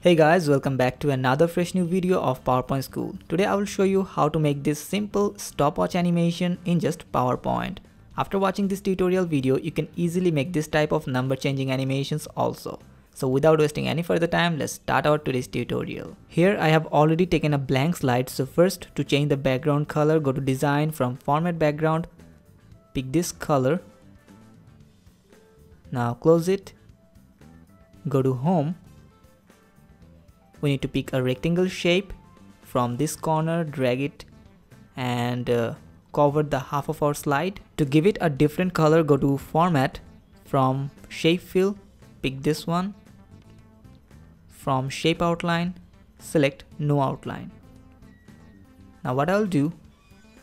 Hey guys, welcome back to another fresh new video of PowerPoint School. Today I will show you how to make this simple stopwatch animation in just PowerPoint. After watching this tutorial video, you can easily make this type of number changing animations also. So without wasting any further time, let's start our today's tutorial. Here I have already taken a blank slide. So first, to change the background color, go to design, from format background, pick this color. Now close it, go to home. We need to pick a rectangle shape. From this corner, drag it and cover the half of our slide. To give it a different color, go to format, from shape fill, pick this one. From shape outline, select no outline. Now what I'll do,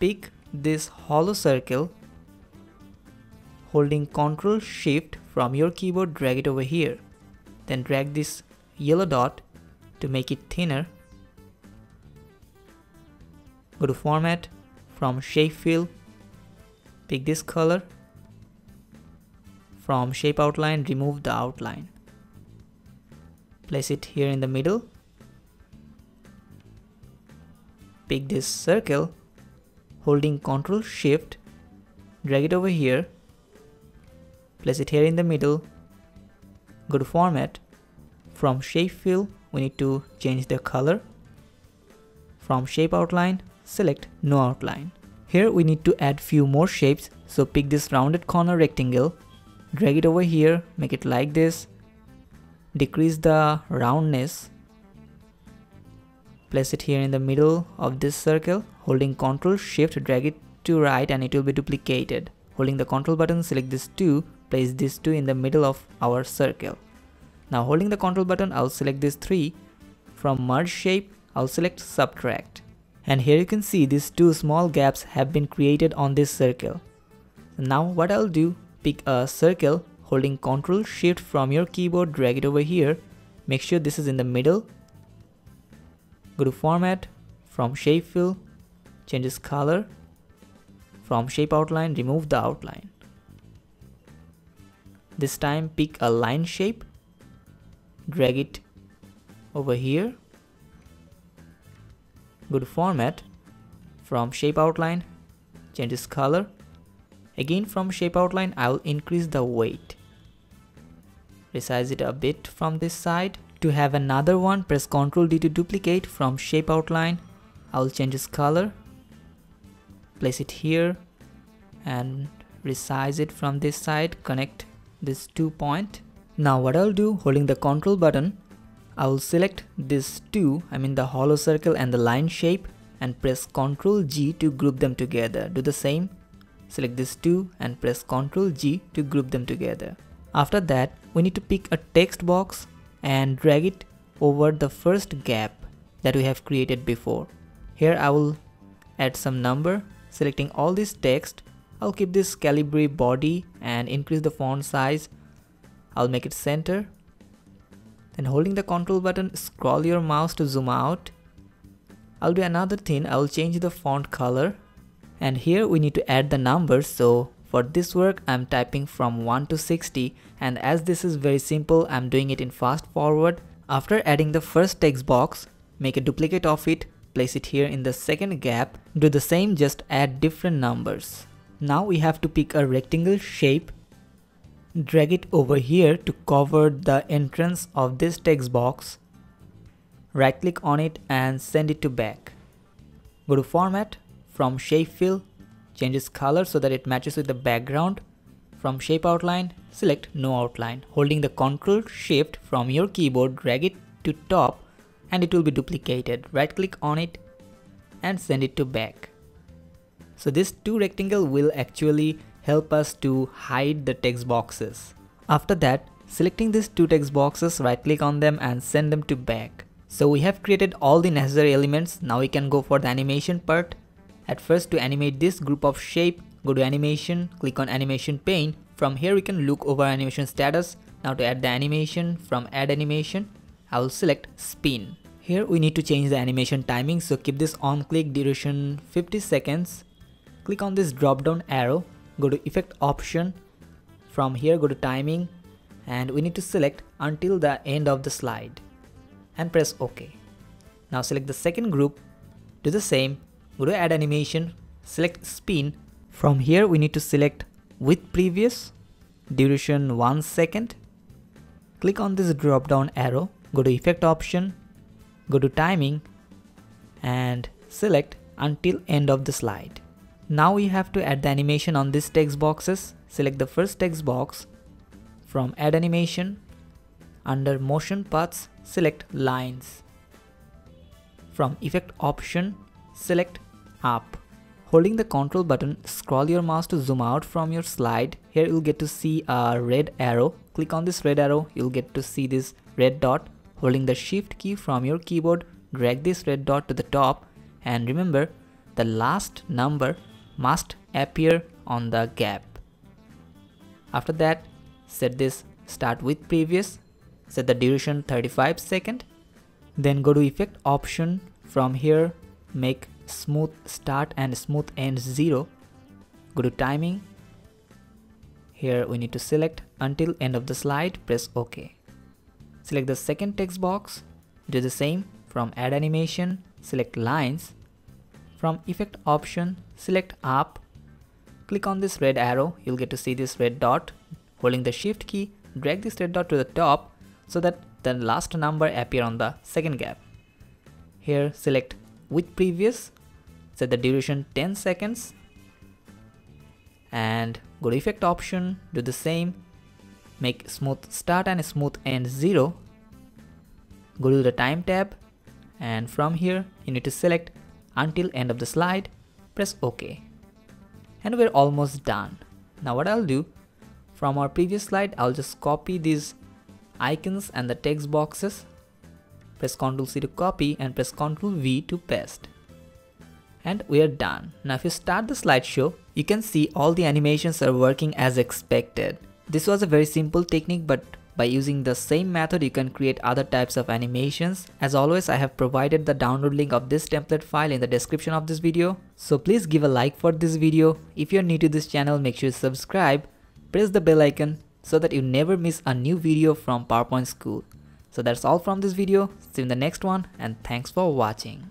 pick this hollow circle, holding Ctrl Shift from your keyboard, drag it over here. Then drag this yellow dot to make it thinner. Go to format, from shape fill, pick this color. From shape outline, remove the outline. Place it here in the middle. Pick this circle, holding Ctrl Shift, drag it over here. Place it here in the middle. Go to format, from shape fill, we need to change the color. From shape outline, select no outline. Here we need to add few more shapes, so pick this rounded corner rectangle, drag it over here, make it like this, decrease the roundness, place it here in the middle of this circle, holding Ctrl Shift, drag it to right and it will be duplicated. Holding the Ctrl button, select this 2, place this 2 in the middle of our circle. Now holding the Ctrl button, I'll select this 3. From merge shape, I'll select subtract. And here you can see these 2 small gaps have been created on this circle. Now what I'll do, pick a circle, holding Ctrl Shift from your keyboard, drag it over here. Make sure this is in the middle. Go to format, from shape fill, change its color. From shape outline, remove the outline. This time pick a line shape. Drag it over here. Go to format, from shape outline, change its color. Again from shape outline, I will increase the weight. Resize it a bit from this side. To have another one, press Ctrl D to duplicate. From shape outline, I will change its color. Place it here and resize it from this side. Connect this 2 point. Now what I'll do, holding the Ctrl button, I will select this 2, the hollow circle and the line shape, and press Ctrl G to group them together. Do the same, select this 2 and press Ctrl G to group them together. After that, we need to pick a text box and drag it over the first gap that we have created before. Here I will add some number, selecting all this text. I'll keep this Calibri body and increase the font size. I'll make it center. Then holding the Ctrl button, scroll your mouse to zoom out. I'll do another thing, I'll change the font color. And here we need to add the numbers. So for this work, I'm typing from 1 to 60. And as this is very simple, I'm doing it in fast forward. After adding the first text box, make a duplicate of it, place it here in the second gap. Do the same, just add different numbers. Now we have to pick a rectangle shape. Drag it over here to cover the entrance of this text box. Right click on it and send it to back. Go to format, from shape fill, change its color so that it matches with the background. From shape outline, select no outline. Holding the Ctrl Shift from your keyboard, drag it to top and it will be duplicated. Right click on it and send it to back. So this 2 rectangle will actually help us to hide the text boxes. After that, selecting these 2 text boxes, right click on them and send them to back. So we have created all the necessary elements. Now we can go for the animation part. At first, to animate this group of shape, go to animation, click on animation pane. From here we can look over animation status. Now to add the animation, from add animation, I will select spin. Here we need to change the animation timing, so keep this on click, duration 50 seconds. Click on this drop down arrow, go to effect option. From here go to timing and we need to select until the end of the slide. and press OK. Now select the second group, do the same, go to add animation, select spin. From here we need to select with previous, duration 1 second. Click on this drop down arrow, go to effect option, go to timing and select until end of the slide. Now we have to add the animation on these text boxes. Select the first text box. From add animation, under motion paths, select lines. From effect option, select up. Holding the control button, scroll your mouse to zoom out from your slide. Here you'll get to see a red arrow. Click on this red arrow, you'll get to see this red dot. Holding the shift key from your keyboard, drag this red dot to the top, and remember the last number must appear on the gap. After that, set this start with previous, set the duration 35 seconds. Then go to effect option. From here make smooth start and smooth end 0. Go to timing. Here we need to select until end of the slide, press OK. Select the second text box, do the same. From add animation, select lines. From effect option, select up. Click on this red arrow, you'll get to see this red dot. Holding the shift key, drag this red dot to the top so that the last number appear on the second gap. Here select with previous, set the duration 10 seconds and go to effect option, do the same, make smooth start and smooth end 0. Go to the time tab and from here you need to select until end of the slide, press OK. And we're almost done. Now what I'll do, from our previous slide I'll just copy these icons and the text boxes, press Ctrl C to copy and press Ctrl V to paste. And we are done. Now if you start the slideshow, you can see all the animations are working as expected. This was a very simple technique, but by using the same method you can create other types of animations. As always, I have provided the download link of this template file in the description of this video. So please give a like for this video. If you're new to this channel, make sure to subscribe, press the bell icon so that you never miss a new video from PowerPoint School. So that's all from this video. See you in the next one and thanks for watching.